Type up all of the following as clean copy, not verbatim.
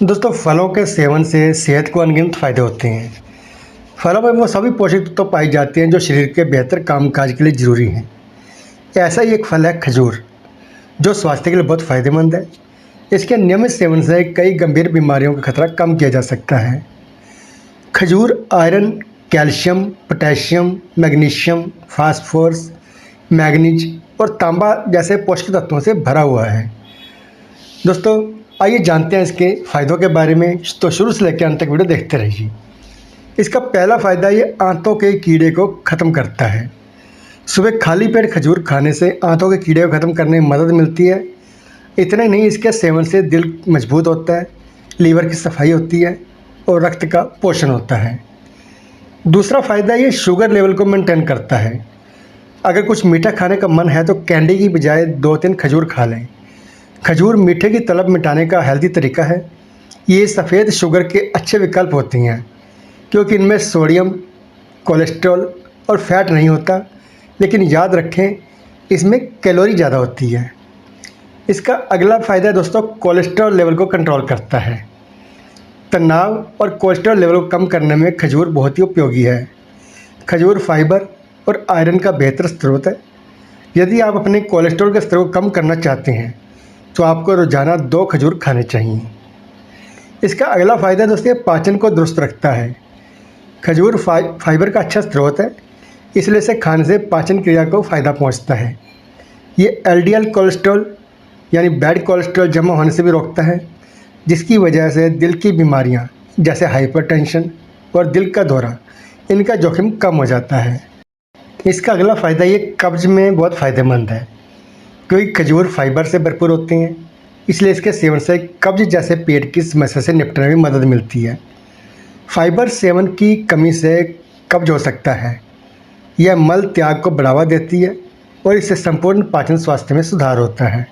दोस्तों, फलों के सेवन से सेहत को अनगिनत फ़ायदे होते हैं। फलों में वो सभी पोषक तत्व पाए जाते हैं जो शरीर के बेहतर कामकाज के लिए ज़रूरी हैं। ऐसा ही एक फल है खजूर, जो स्वास्थ्य के लिए बहुत फ़ायदेमंद है। इसके नियमित सेवन से कई गंभीर बीमारियों का खतरा कम किया जा सकता है। खजूर iron, calcium, potassium, magnesium, phosphorus, manganese और तांबा जैसे पोषक तत्वों से भरा हुआ है। दोस्तों, आइए जानते हैं इसके फ़ायदों के बारे में। तो शुरू से लेकर अंत तक वीडियो देखते रहिए। इसका पहला फ़ायदा, ये आंतों के कीड़े को ख़त्म करता है। सुबह खाली पेट खजूर खाने से आंतों के कीड़े को ख़त्म करने में मदद मिलती है। इतना ही नहीं, इसके सेवन से दिल मजबूत होता है, लीवर की सफाई होती है और रक्त का पोषण होता है। दूसरा फ़ायदा, ये शुगर लेवल को मेंटेन करता है। अगर कुछ मीठा खाने का मन है तो कैंडी की बजाय 2-3 खजूर खा लें। खजूर मीठे की तलब मिटाने का हेल्दी तरीका है। ये सफ़ेद शुगर के अच्छे विकल्प होती हैं क्योंकि इनमें सोडियम, कोलेस्ट्रॉल और फैट नहीं होता। लेकिन याद रखें, इसमें कैलोरी ज़्यादा होती है। इसका अगला फ़ायदा दोस्तों, कोलेस्ट्रॉल लेवल को कंट्रोल करता है। तनाव और कोलेस्ट्रॉल लेवल को कम करने में खजूर बहुत ही उपयोगी है। खजूर फाइबर और आयरन का बेहतर स्रोत है। यदि आप अपने कोलेस्ट्रॉल के स्तर को कम करना चाहते हैं तो आपको रोज़ाना 2 खजूर खाने चाहिए। इसका अगला फ़ायदा दोस्तों, पाचन को दुरुस्त रखता है। खजूर फाइबर का अच्छा स्रोत है, इसलिए इसे खाने से पाचन क्रिया को फ़ायदा पहुंचता है। ये एलडीएल कोलेस्ट्रॉल यानी बैड कोलेस्ट्रॉल जमा होने से भी रोकता है, जिसकी वजह से दिल की बीमारियां जैसे हाइपरटेंशन और दिल का दौरा, इनका जोखिम कम हो जाता है। इसका अगला फ़ायदा, ये कब्ज़ में बहुत फ़ायदेमंद है क्योंकि खजूर फाइबर से भरपूर होते हैं। इसलिए इसके सेवन से कब्ज़ जैसे पेट की समस्या से निपटने में मदद मिलती है। फाइबर सेवन की कमी से कब्ज़ हो सकता है। यह मल त्याग को बढ़ावा देती है और इससे संपूर्ण पाचन स्वास्थ्य में सुधार होता है।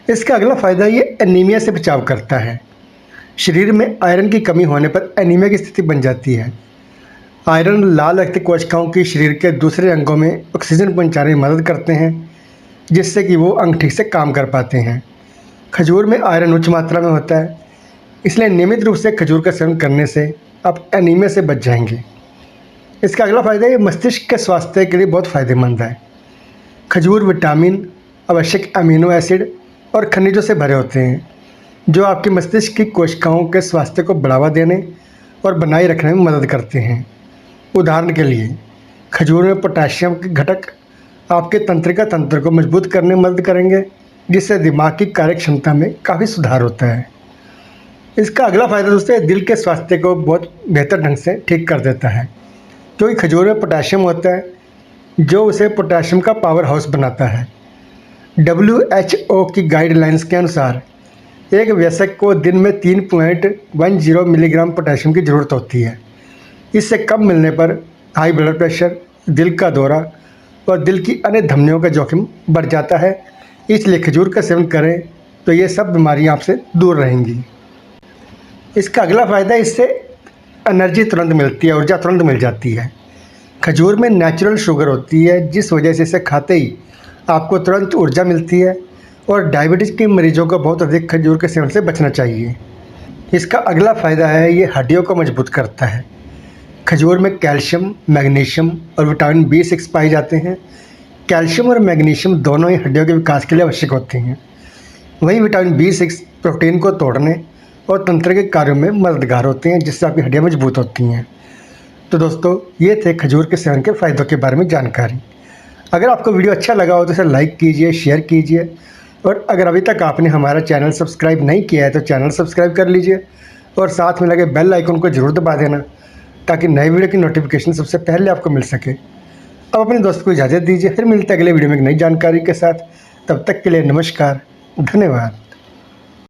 इसका अगला फ़ायदा, ये एनीमिया से बचाव करता है। शरीर में आयरन की कमी होने पर एनीमिया की स्थिति बन जाती है। आयरन लाल रक्त कोशिकाओं की शरीर के दूसरे अंगों में ऑक्सीजन पहुँचाने में मदद करते हैं, जिससे कि वो अंग ठीक से काम कर पाते हैं। खजूर में आयरन उच्च मात्रा में होता है, इसलिए नियमित रूप से खजूर का सेवन करने से आप एनीमिया से बच जाएंगे। इसका अगला फ़ायदा, ये मस्तिष्क के स्वास्थ्य के लिए बहुत फ़ायदेमंद है। खजूर विटामिन, आवश्यक अमीनो एसिड और खनिजों से भरे होते हैं, जो आपके मस्तिष्क की कोशिकाओं के स्वास्थ्य को बढ़ावा देने और बनाए रखने में मदद करते हैं। उदाहरण के लिए, खजूर में पोटेशियम के घटक आपके तंत्रिका तंत्र को मजबूत करने में मदद करेंगे, जिससे दिमाग की कार्य क्षमता में काफ़ी सुधार होता है। इसका अगला फ़ायदा दोस्तों, दिल के स्वास्थ्य को बहुत बेहतर ढंग से ठीक कर देता है क्योंकि खजूर में पोटेशियम होता है, जो उसे पोटेशियम का पावर हाउस बनाता है। WHO की गाइडलाइंस के अनुसार एक वयस्क को दिन में 3.10 मिलीग्राम पोटेशियम की ज़रूरत होती है। इससे कम मिलने पर हाई ब्लड प्रेशर, दिल का दौरा और दिल की अन्य धमनियों का जोखिम बढ़ जाता है। इसलिए खजूर का सेवन करें तो ये सब बीमारियां आपसे दूर रहेंगी। इसका अगला फ़ायदा, इससे एनर्जी तुरंत मिलती है, ऊर्जा तुरंत मिल जाती है। खजूर में नेचुरल शुगर होती है, जिस वजह से इसे खाते ही आपको तुरंत ऊर्जा मिलती है और डायबिटीज़ के मरीजों को बहुत अधिक खजूर के सेवन से बचना चाहिए। इसका अगला फ़ायदा है, ये हड्डियों को मजबूत करता है। खजूर में कैल्शियम, मैग्नीशियम और विटामिन B6 पाए जाते हैं। कैल्शियम और मैग्नीशियम दोनों ही हड्डियों के विकास के लिए आवश्यक होते हैं। वहीं विटामिन B6 प्रोटीन को तोड़ने और तंत्र के कार्यों में मददगार होते हैं, जिससे आपकी हड्डियां मजबूत होती हैं। तो दोस्तों, ये थे खजूर के सेवन के फ़ायदों के बारे में जानकारी। अगर आपको वीडियो अच्छा लगा हो तो इसे लाइक कीजिए, शेयर कीजिए और अगर अभी तक आपने हमारा चैनल सब्सक्राइब नहीं किया है तो चैनल सब्सक्राइब कर लीजिए और साथ में लगे बेल आइकन को ज़रूर दबा देना, ताकि नए वीडियो की नोटिफिकेशन सबसे पहले आपको मिल सके। अब अपने दोस्त को इजाज़त दीजिए, फिर मिलते हैं अगले वीडियो में एक नई जानकारी के साथ। तब तक के लिए नमस्कार, धन्यवाद।